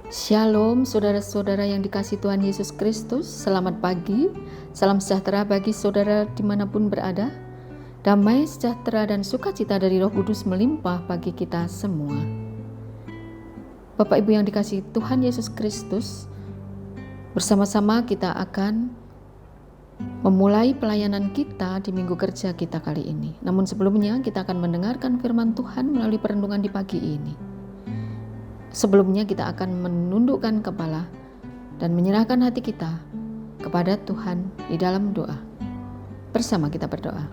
Shalom saudara-saudara yang dikasihi Tuhan Yesus Kristus. Selamat pagi, salam sejahtera bagi saudara dimanapun berada. Damai, sejahtera, dan sukacita dari Roh Kudus melimpah bagi kita semua. Bapak Ibu yang dikasihi Tuhan Yesus Kristus, bersama-sama kita akan memulai pelayanan kita di minggu kerja kita kali ini. Namun sebelumnya kita akan mendengarkan firman Tuhan melalui perenungan di pagi ini. Sebelumnya kita akan menundukkan kepala dan menyerahkan hati kita kepada Tuhan di dalam doa. Bersama kita berdoa.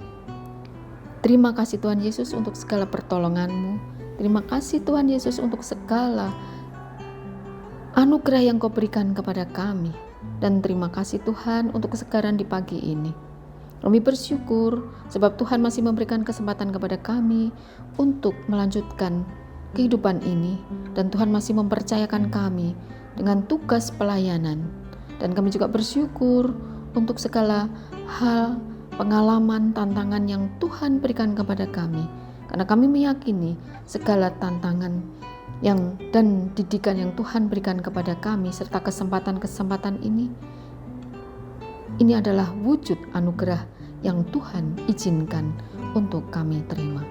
Terima kasih Tuhan Yesus untuk segala pertolongan-Mu. Terima kasih Tuhan Yesus untuk segala anugerah yang Kau berikan kepada kami. Dan terima kasih Tuhan untuk kesegaran di pagi ini. Kami bersyukur sebab Tuhan masih memberikan kesempatan kepada kami untuk melanjutkan kehidupan ini, dan Tuhan masih mempercayakan kami dengan tugas pelayanan. Dan kami juga bersyukur untuk segala hal, pengalaman, tantangan yang Tuhan berikan kepada kami, karena kami meyakini segala tantangan dan didikan yang Tuhan berikan kepada kami serta kesempatan-kesempatan ini adalah wujud anugerah yang Tuhan izinkan untuk kami terima.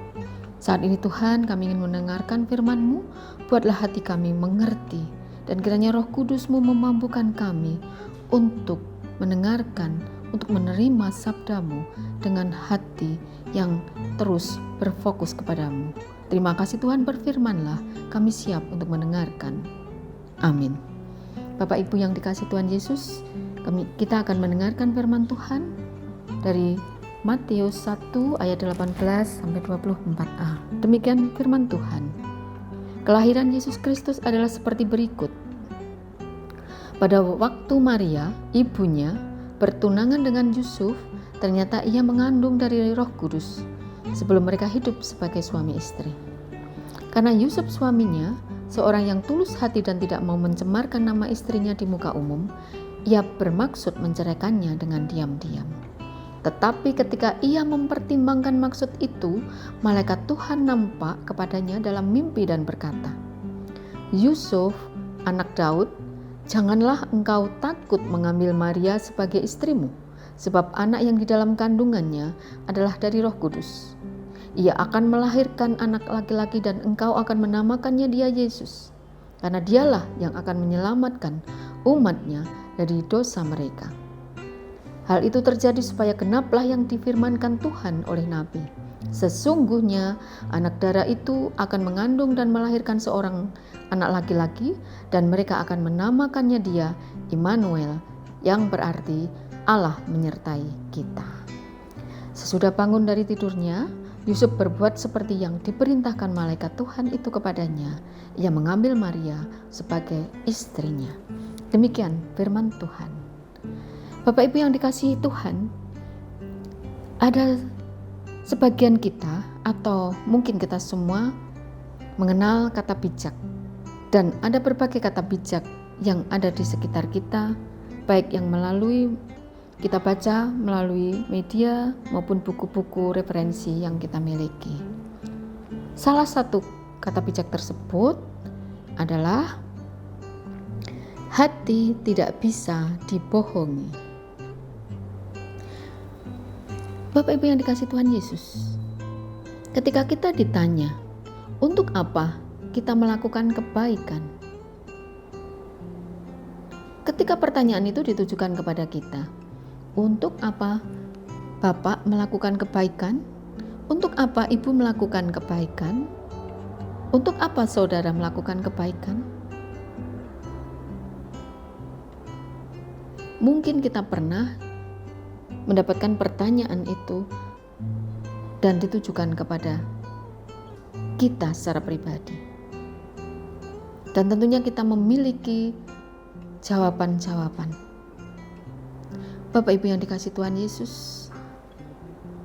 Saat ini Tuhan, kami ingin mendengarkan firman-Mu, buatlah hati kami mengerti, dan kiranya Roh Kudus-Mu memampukan kami untuk mendengarkan, untuk menerima sabda-Mu dengan hati yang terus berfokus kepada-Mu. Terima kasih Tuhan, berfirman-Lah, kami siap untuk mendengarkan. Amin. Bapak Ibu yang dikasihi Tuhan Yesus, kita akan mendengarkan firman Tuhan dari Matius 1 ayat 18-24a. Demikian firman Tuhan. Kelahiran Yesus Kristus adalah seperti berikut. Pada waktu Maria, ibunya, bertunangan dengan Yusuf, ternyata ia mengandung dari Roh Kudus sebelum mereka hidup sebagai suami istri. Karena Yusuf suaminya, seorang yang tulus hati dan tidak mau mencemarkan nama istrinya di muka umum, ia bermaksud menceraikannya dengan diam-diam. Tetapi ketika ia mempertimbangkan maksud itu, malaikat Tuhan nampak kepadanya dalam mimpi dan berkata, "Yusuf, anak Daud, janganlah engkau takut mengambil Maria sebagai istrimu, sebab anak yang di dalam kandungannya adalah dari Roh Kudus. Ia akan melahirkan anak laki-laki dan engkau akan menamakannya dia Yesus, karena dialah yang akan menyelamatkan umatnya dari dosa mereka." Hal itu terjadi supaya genaplah yang difirmankan Tuhan oleh Nabi. Sesungguhnya anak darah itu akan mengandung dan melahirkan seorang anak laki-laki, dan mereka akan menamakannya dia Immanuel, yang berarti Allah menyertai kita. Sesudah bangun dari tidurnya, Yusuf berbuat seperti yang diperintahkan malaikat Tuhan itu kepadanya. Ia mengambil Maria sebagai istrinya. Demikian firman Tuhan. Bapak Ibu yang dikasihi Tuhan, ada sebagian kita atau mungkin kita semua mengenal kata bijak, dan ada berbagai kata bijak yang ada di sekitar kita, baik yang kita baca melalui media maupun buku-buku referensi yang kita miliki. Salah satu kata bijak tersebut adalah hati tidak bisa dibohongi. Bapak Ibu yang dikasihi Tuhan Yesus, ketika kita ditanya, untuk apa kita melakukan kebaikan? Ketika pertanyaan itu ditujukan kepada kita, untuk apa Bapak melakukan kebaikan? Untuk apa Ibu melakukan kebaikan? Untuk apa saudara melakukan kebaikan? Mungkin kita pernah mendapatkan pertanyaan itu dan ditujukan kepada kita secara pribadi. Dan tentunya kita memiliki jawaban-jawaban. Bapak Ibu yang dikasihi Tuhan Yesus,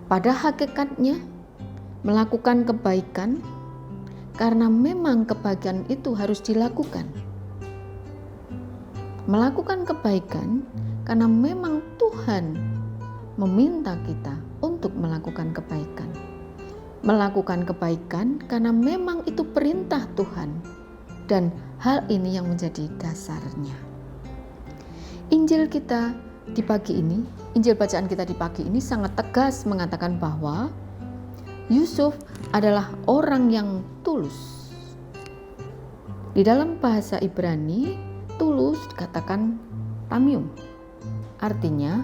pada hakikatnya melakukan kebaikan karena memang kebaikan itu harus dilakukan. Melakukan kebaikan karena memang Tuhan meminta kita untuk melakukan kebaikan. Melakukan kebaikan karena memang itu perintah Tuhan, dan Hal ini yang menjadi dasarnya. Injil bacaan kita di pagi ini sangat tegas mengatakan bahwa Yusuf adalah orang yang tulus. Di dalam bahasa Ibrani, tulus dikatakan tamium. Artinya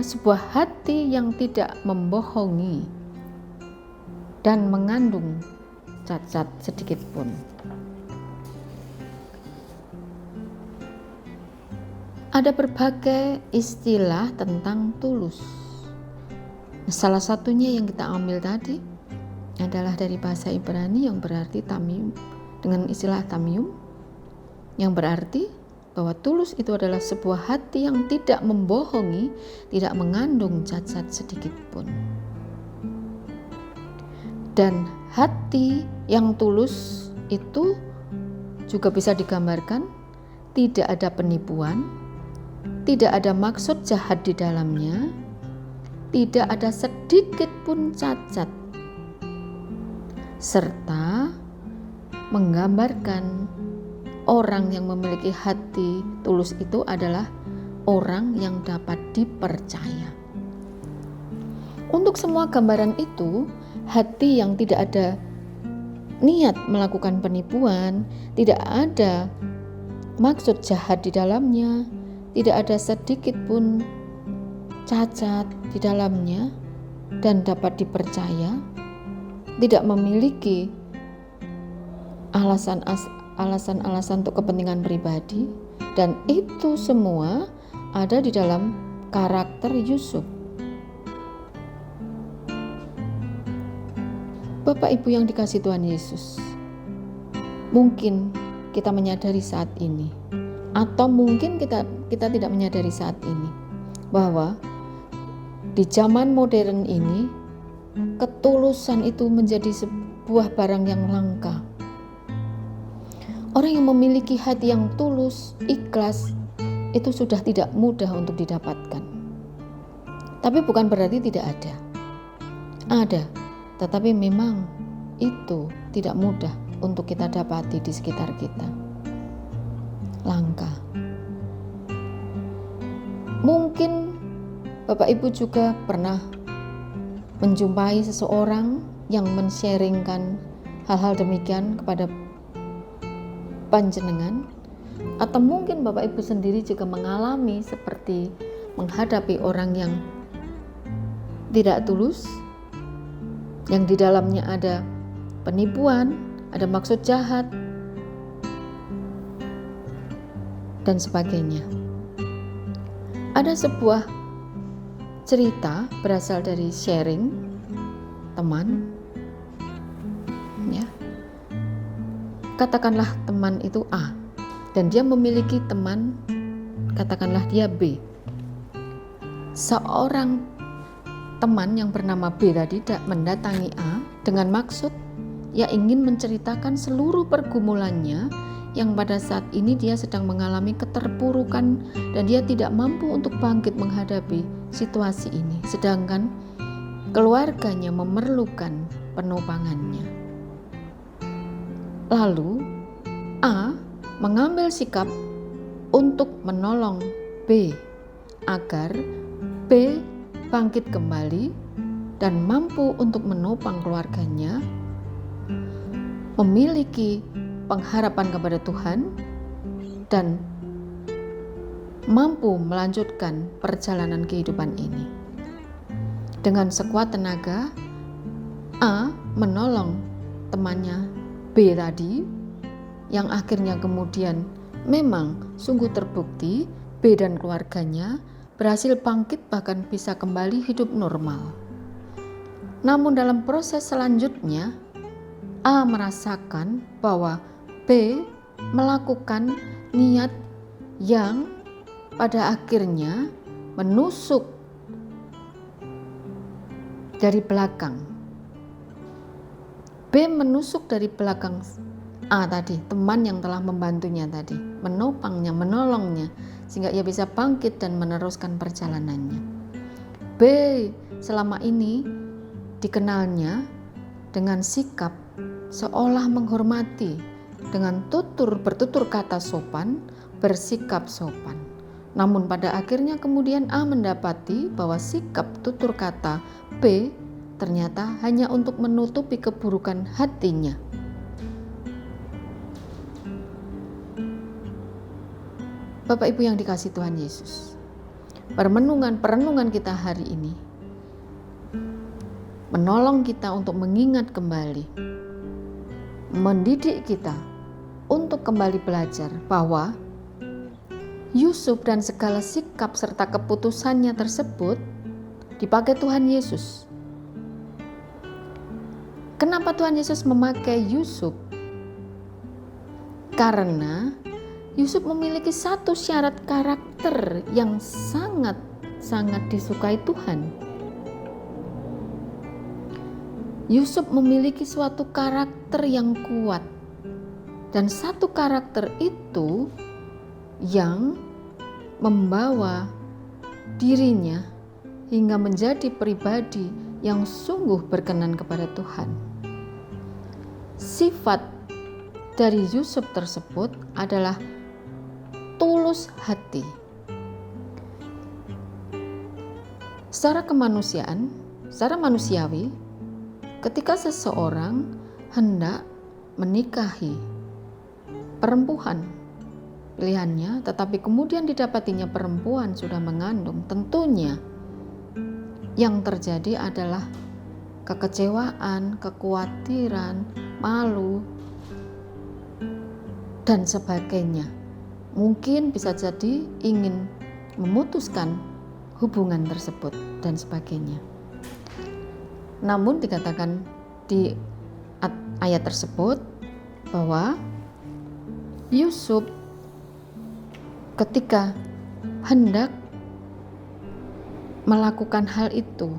sebuah hati yang tidak membohongi dan mengandung cacat sedikit pun. Ada berbagai istilah tentang tulus. Salah satunya yang kita ambil tadi adalah dari bahasa Ibrani yang berarti tamium, dengan istilah tamium, yang berarti bahwa tulus itu adalah sebuah hati yang tidak membohongi, tidak mengandung cacat sedikit pun. Dan hati yang tulus itu juga bisa digambarkan tidak ada penipuan, tidak ada maksud jahat di dalamnya, tidak ada sedikit pun cacat, serta menggambarkan orang yang memiliki hati tulus itu adalah orang yang dapat dipercaya. Untuk semua gambaran itu, hati yang tidak ada niat melakukan penipuan, tidak ada maksud jahat di dalamnya, tidak ada sedikit pun cacat di dalamnya, dan dapat dipercaya, tidak memiliki alasan-alasan untuk kepentingan pribadi, dan itu semua ada di dalam karakter Yusuf. Bapak Ibu yang dikasihi Tuhan Yesus, mungkin kita menyadari saat ini, atau mungkin kita tidak menyadari saat ini, bahwa di zaman modern ini ketulusan itu menjadi sebuah barang yang langka. Orang yang memiliki hati yang tulus, ikhlas, itu sudah tidak mudah untuk didapatkan. Tapi bukan berarti tidak ada. Ada, tetapi memang itu tidak mudah untuk kita dapati di sekitar kita. Langka. Mungkin Bapak Ibu juga pernah menjumpai seseorang yang men-sharingkan hal-hal demikian kepada panjenengan, atau mungkin Bapak Ibu sendiri juga mengalami seperti menghadapi orang yang tidak tulus, yang di dalamnya ada penipuan, ada maksud jahat, dan sebagainya. Ada sebuah cerita berasal dari sharing teman, ya. Katakanlah teman itu A, dan dia memiliki teman, katakanlah dia B. Seorang teman yang bernama B tadi mendatangi A dengan maksud ia ingin menceritakan seluruh pergumulannya yang pada saat ini dia sedang mengalami keterpurukan dan dia tidak mampu untuk bangkit menghadapi situasi ini, sedangkan keluarganya memerlukan penopangannya. Lalu A mengambil sikap untuk menolong B agar B bangkit kembali dan mampu untuk menopang keluarganya, memiliki pengharapan kepada Tuhan, dan mampu melanjutkan perjalanan kehidupan ini. Dengan sekuat tenaga, A menolong temannya B tadi, yang akhirnya kemudian memang sungguh terbukti B dan keluarganya berhasil bangkit bahkan bisa kembali hidup normal. Namun dalam proses selanjutnya, A merasakan bahwa B melakukan niat yang pada akhirnya menusuk dari belakang. B menusuk dari belakang A tadi, teman yang telah membantunya tadi, menopangnya, menolongnya, sehingga ia bisa bangkit dan meneruskan perjalanannya. B selama ini dikenalnya dengan sikap seolah menghormati dengan bertutur kata sopan, bersikap sopan. Namun pada akhirnya kemudian A mendapati bahwa sikap tutur kata B ternyata hanya untuk menutupi keburukan hatinya. Bapak Ibu yang dikasihi Tuhan Yesus, perenungan kita hari ini menolong kita untuk mengingat kembali, mendidik kita untuk kembali belajar bahwa Yusuf dan segala sikap serta keputusannya tersebut dipakai Tuhan Yesus. Kenapa Tuhan Yesus memakai Yusuf? Karena Yusuf memiliki satu syarat karakter yang sangat disukai Tuhan. Yusuf memiliki suatu karakter yang kuat, dan satu karakter itu yang membawa dirinya hingga menjadi pribadi yang sungguh berkenan kepada Tuhan. Sifat dari Yusuf tersebut adalah tulus hati. Secara kemanusiaan, secara manusiawi, ketika seseorang hendak menikahi perempuan pilihannya, tetapi kemudian didapatinya perempuan sudah mengandung, tentunya yang terjadi adalah kekecewaan, kekhawatiran, malu, dan sebagainya. Mungkin bisa jadi ingin memutuskan hubungan tersebut dan sebagainya. Namun dikatakan di ayat tersebut bahwa Yusuf ketika hendak melakukan hal itu,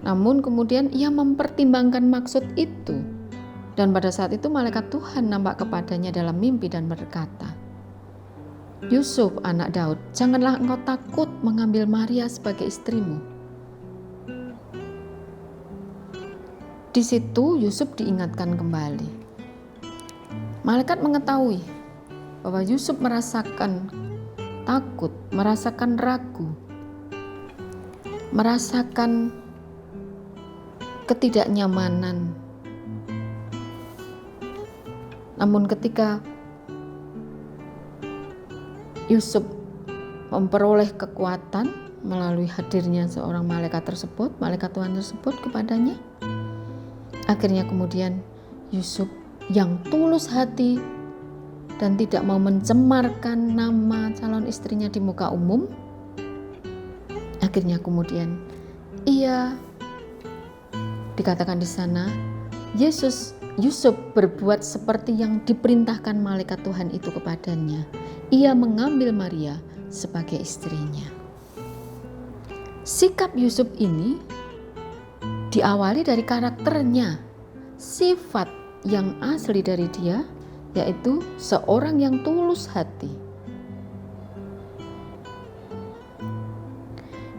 namun kemudian ia mempertimbangkan maksud itu, dan pada saat itu malaikat Tuhan nampak kepadanya dalam mimpi dan berkata, Yusuf anak Daud, janganlah engkau takut mengambil Maria sebagai istrimu. Di situ Yusuf diingatkan kembali. Malaikat mengetahui bahwa Yusuf merasakan takut, merasakan ragu, merasakan ketidaknyamanan. Namun ketika Yusuf memperoleh kekuatan melalui hadirnya seorang malaikat tersebut, malaikat Tuhan tersebut kepadanya, akhirnya kemudian Yusuf yang tulus hati dan tidak mau mencemarkan nama calon istrinya di muka umum, akhirnya kemudian ia dikatakan di sana Yusuf berbuat seperti yang diperintahkan malaikat Tuhan itu kepadanya. Ia mengambil Maria sebagai istrinya. Sikap Yusuf ini diawali dari karakternya, sifat yang asli dari dia, yaitu seorang yang tulus hati.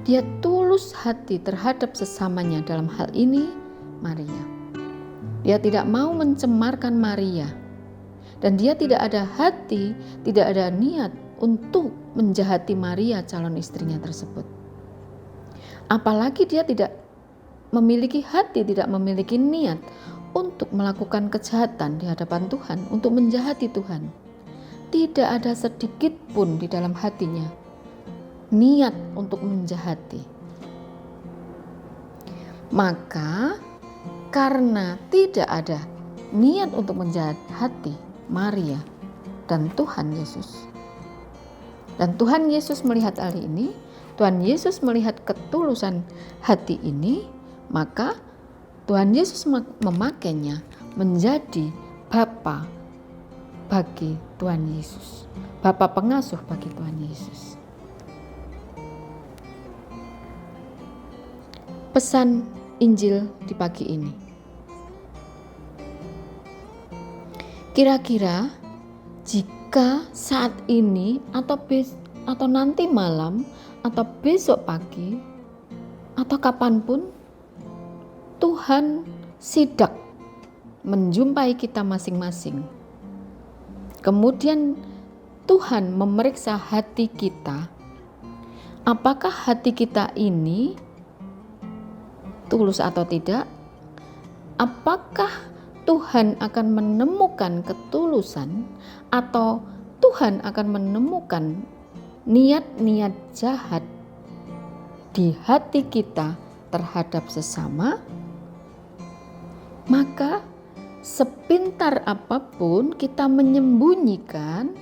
Dia tulus hati terhadap sesamanya, dalam hal ini Maria. Dia tidak mau mencemarkan Maria, dan dia tidak ada hati, tidak ada niat untuk menjahati Maria calon istrinya tersebut. Apalagi dia tidak memiliki hati, tidak memiliki niat untuk melakukan kejahatan di hadapan Tuhan, untuk menjahati Tuhan. Tidak ada sedikit pun di dalam hatinya niat untuk menjahati. Maka karena tidak ada niat untuk menjahati Maria dan Tuhan Yesus, dan Tuhan Yesus melihat hal ini, Tuhan Yesus melihat ketulusan hati ini, maka Tuhan Yesus memakainya menjadi Bapa bagi Tuhan Yesus, Bapa pengasuh bagi Tuhan Yesus. Pesan Injil di pagi ini. Kira-kira jika saat ini atau nanti malam atau besok pagi atau kapanpun Tuhan sidak menjumpai kita masing-masing, Kemudian Tuhan memeriksa hati kita. Apakah hati kita ini tulus atau tidak? Apakah Tuhan akan menemukan ketulusan atau Tuhan akan menemukan niat-niat jahat di hati kita terhadap sesama? Maka sepintar apapun kita menyembunyikan,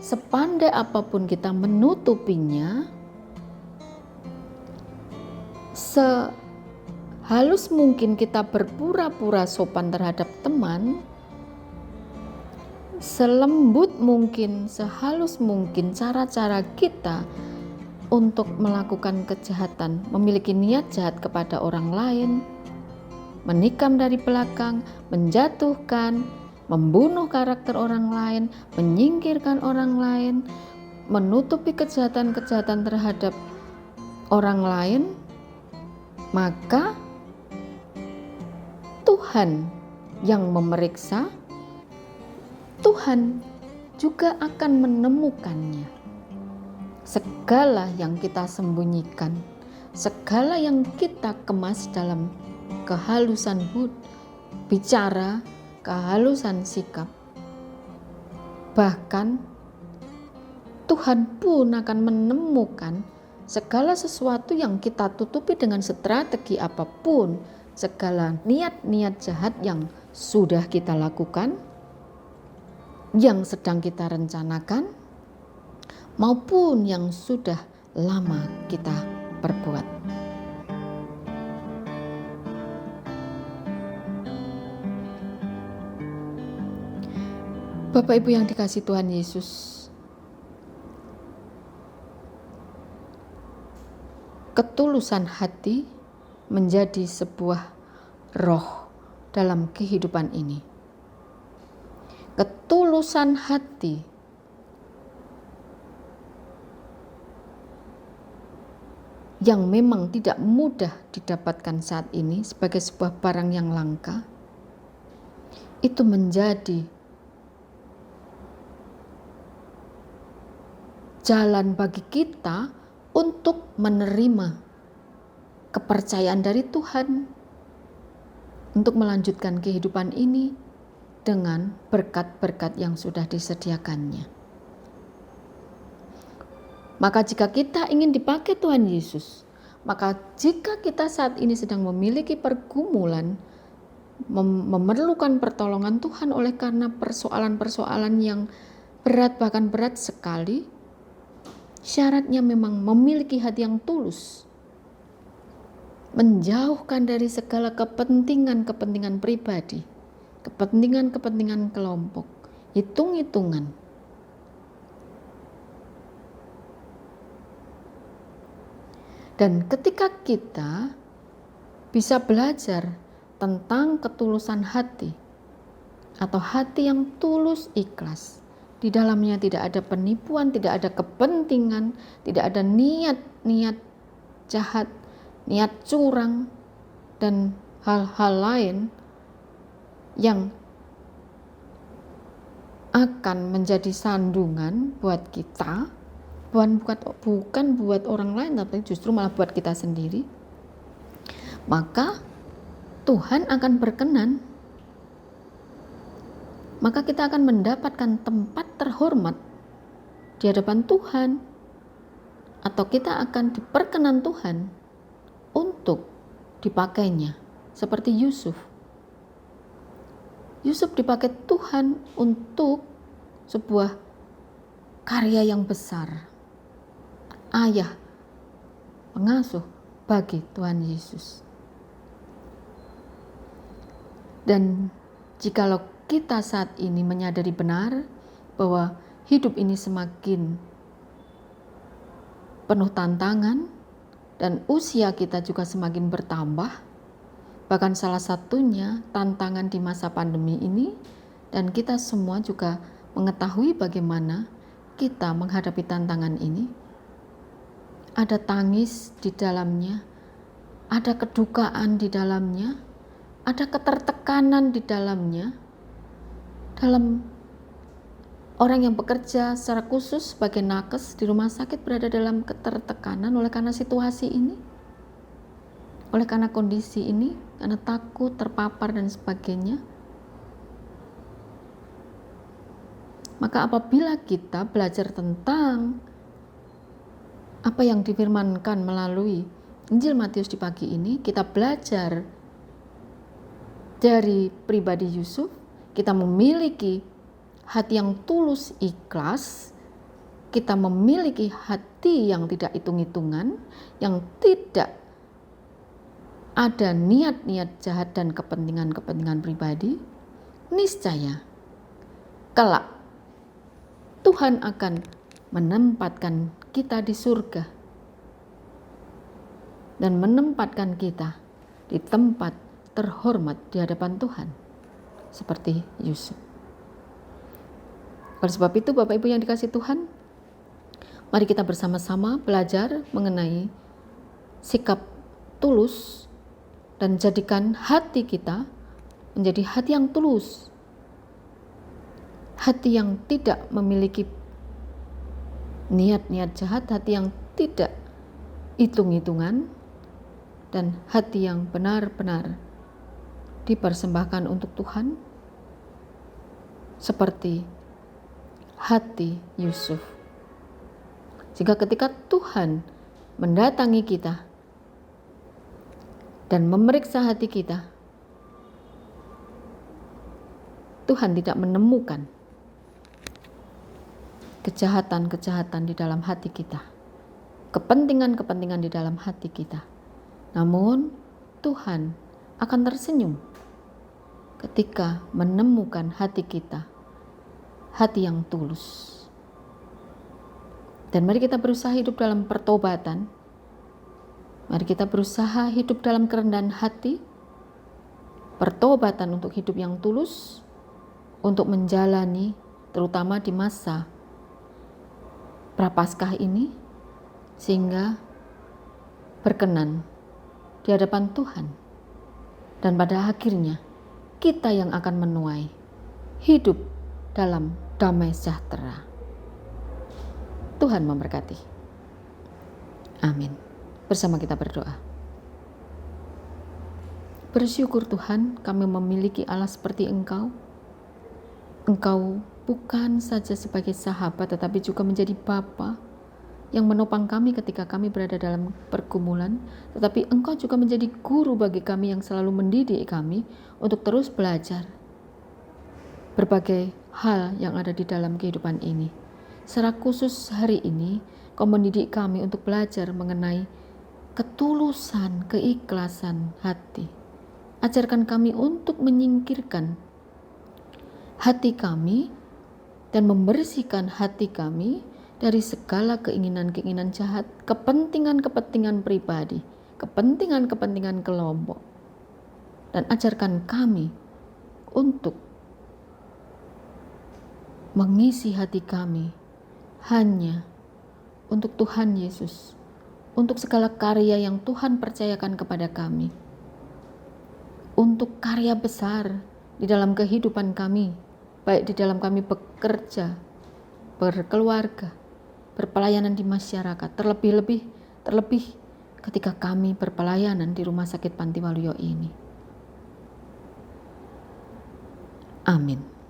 sepandai apapun kita menutupinya, sehalus mungkin kita berpura-pura sopan terhadap teman, selembut mungkin, sehalus mungkin cara-cara kita untuk melakukan kejahatan, memiliki niat jahat kepada orang lain, menikam dari belakang, menjatuhkan, membunuh karakter orang lain, menyingkirkan orang lain, menutupi kejahatan-kejahatan terhadap orang lain, maka Tuhan yang memeriksa, Tuhan juga akan menemukannya. Segala yang kita sembunyikan, segala yang kita kemas dalam kehalusan bicara, kehalusan sikap, bahkan Tuhan pun akan menemukan segala sesuatu yang kita tutupi dengan strategi apapun, segala niat-niat jahat yang sudah kita lakukan, yang sedang kita rencanakan, maupun yang sudah lama kita perbuat. Bapak Ibu yang dikasihi Tuhan Yesus, ketulusan hati menjadi sebuah roh dalam kehidupan ini. Ketulusan hati yang memang tidak mudah didapatkan saat ini sebagai sebuah barang yang langka, itu menjadi jalan bagi kita untuk menerima kepercayaan dari Tuhan untuk melanjutkan kehidupan ini dengan berkat-berkat yang sudah disediakannya. Maka jika kita ingin dipakai Tuhan Yesus, maka jika kita saat ini sedang memiliki pergumulan, memerlukan pertolongan Tuhan oleh karena persoalan-persoalan yang berat, bahkan berat sekali, syaratnya memang memiliki hati yang tulus, menjauhkan dari segala kepentingan-kepentingan pribadi, kepentingan-kepentingan kelompok, hitung-hitungan. Dan ketika kita bisa belajar tentang ketulusan hati atau hati yang tulus ikhlas, di dalamnya tidak ada penipuan, tidak ada kepentingan, tidak ada niat-niat jahat, niat curang, dan hal-hal lain yang akan menjadi sandungan buat kita, bukan buat orang lain, tapi justru malah buat kita sendiri, maka Tuhan akan berkenan. Maka kita akan mendapatkan tempat terhormat di hadapan Tuhan, atau kita akan diperkenan Tuhan untuk dipakainya, seperti Yusuf. Yusuf dipakai Tuhan untuk sebuah karya yang besar, ayah, pengasuh bagi Tuhan Yesus. Dan jikalau kita saat ini menyadari benar bahwa hidup ini semakin penuh tantangan dan usia kita juga semakin bertambah, bahkan salah satunya tantangan di masa pandemi ini, dan kita semua juga mengetahui bagaimana kita menghadapi tantangan ini. Ada tangis di dalamnya, ada kedukaan di dalamnya, ada ketertekanan di dalamnya, dalam Orang yang bekerja secara khusus sebagai nakes di rumah sakit berada dalam ketertekanan oleh karena situasi ini, oleh karena kondisi ini, karena takut terpapar dan sebagainya. Maka apabila kita belajar tentang apa yang difirmankan melalui Injil Matius di pagi ini, kita belajar dari pribadi Yusuf, kita memiliki hati yang tulus ikhlas, kita memiliki hati yang tidak hitung-hitungan, yang tidak ada niat-niat jahat dan kepentingan-kepentingan pribadi, niscaya kelak Tuhan akan menempatkan kita di surga dan menempatkan kita di tempat terhormat di hadapan Tuhan seperti Yusuf. Oleh sebab itu, Bapak Ibu yang dikasihi Tuhan, mari kita bersama-sama belajar mengenai sikap tulus dan jadikan hati kita menjadi hati yang tulus, hati yang tidak memiliki niat-niat jahat, hati yang tidak hitung-hitungan, dan hati yang benar-benar dipersembahkan untuk Tuhan seperti hati Yusuf. Sehingga ketika Tuhan mendatangi kita dan memeriksa hati kita, Tuhan tidak menemukan kejahatan-kejahatan di dalam hati kita, kepentingan-kepentingan di dalam hati kita. Namun Tuhan akan tersenyum ketika menemukan hati kita, hati yang tulus. Dan mari kita berusaha hidup dalam pertobatan. Mari kita berusaha hidup dalam kerendahan hati, pertobatan untuk hidup yang tulus, untuk menjalani terutama di masa Prapaskah ini, sehingga berkenan di hadapan Tuhan. Dan pada akhirnya kita yang akan menuai hidup dalam damai sejahtera. Tuhan memberkati. Amin. Bersama kita berdoa. Bersyukur Tuhan, kami memiliki Allah seperti Engkau. Engkau bukan saja sebagai sahabat, tetapi juga menjadi Bapa yang menopang kami ketika kami berada dalam pergumulan, tetapi Engkau juga menjadi guru bagi kami yang selalu mendidik kami untuk terus belajar berbagai hal yang ada di dalam kehidupan ini. Secara khusus hari ini, Kau mendidik kami untuk belajar mengenai ketulusan, keikhlasan hati. Ajarkan kami untuk menyingkirkan hati kami dan membersihkan hati kami dari segala keinginan-keinginan jahat, kepentingan-kepentingan pribadi, kepentingan-kepentingan kelompok. Dan ajarkan kami untuk mengisi hati kami hanya untuk Tuhan Yesus, untuk segala karya yang Tuhan percayakan kepada kami, untuk karya besar di dalam kehidupan kami, baik di dalam kami bekerja, berkeluarga, berpelayanan di masyarakat, terlebih ketika kami berpelayanan di Rumah Sakit Panti Waluyo ini. Amin.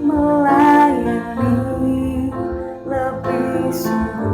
Melayani lebih sungguh.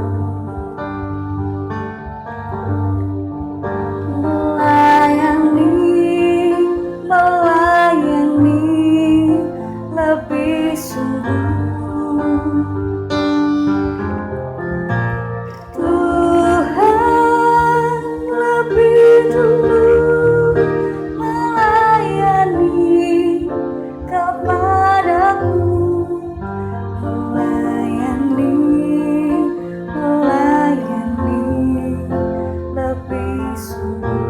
Yesus.